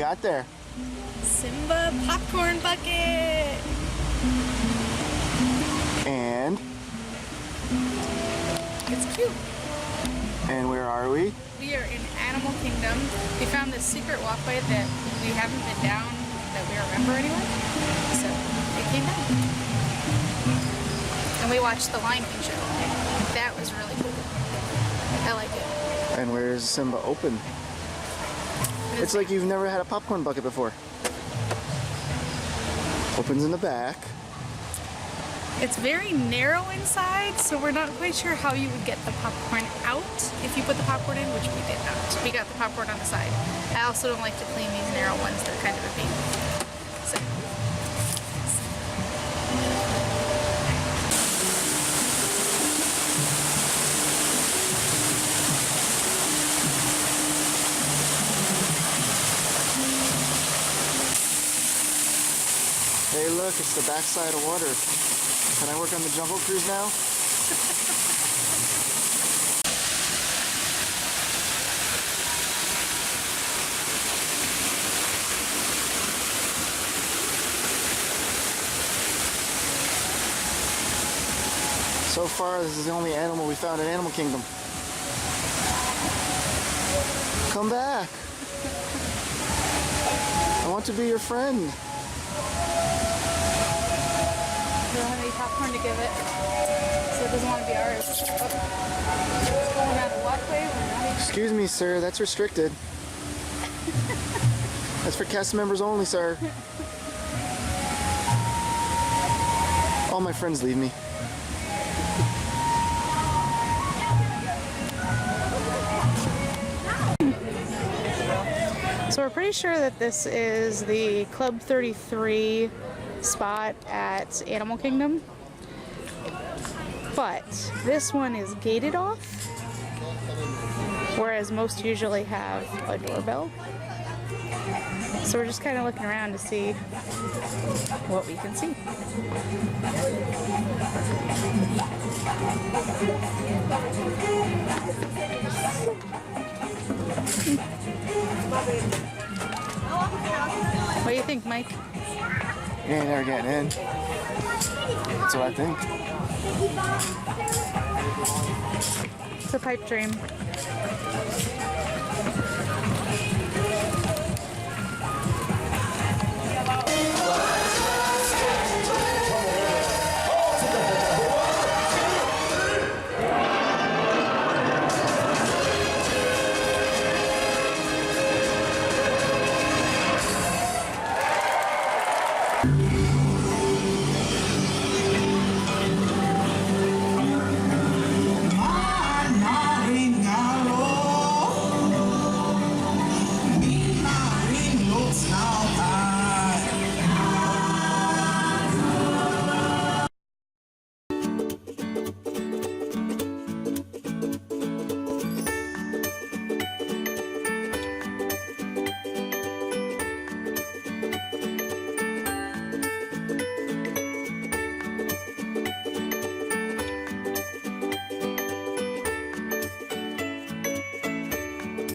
got there? Simba popcorn bucket. And? It's cute. And where are we? We are in Animal Kingdom. We found this secret walkway that we haven't been down that we remember anyway. So it came down. And we watched the Lion King show. That was really cool. I like it. And where is Simba open? It's like you've never had a popcorn bucket before. Opens in the back. It's very narrow inside, so we're not quite sure how you would get the popcorn out if you put the popcorn in, which we did not. We got the popcorn on the side. I also don't like to clean these narrow ones. They're kind of a pain. So. Hey look, it's the backside of water. Can I work on the Jungle Cruise now? So far, this is the only animal we found in Animal Kingdom. Come back. I want to be your friend. We don't have any popcorn to give it, so it doesn't want to be ours. Oh. It's going around the walkway. We're not Excuse me, sir, that's restricted. That's for cast members only, sir. All my friends leave me. So we're pretty sure that this is the Club 33 spot at Animal Kingdom, but this one is gated off, whereas most usually have a doorbell. So we're just kind of looking around to see what we can see. What do you think, Mike? You ain't never getting in. That's what I think. It's a pipe dream.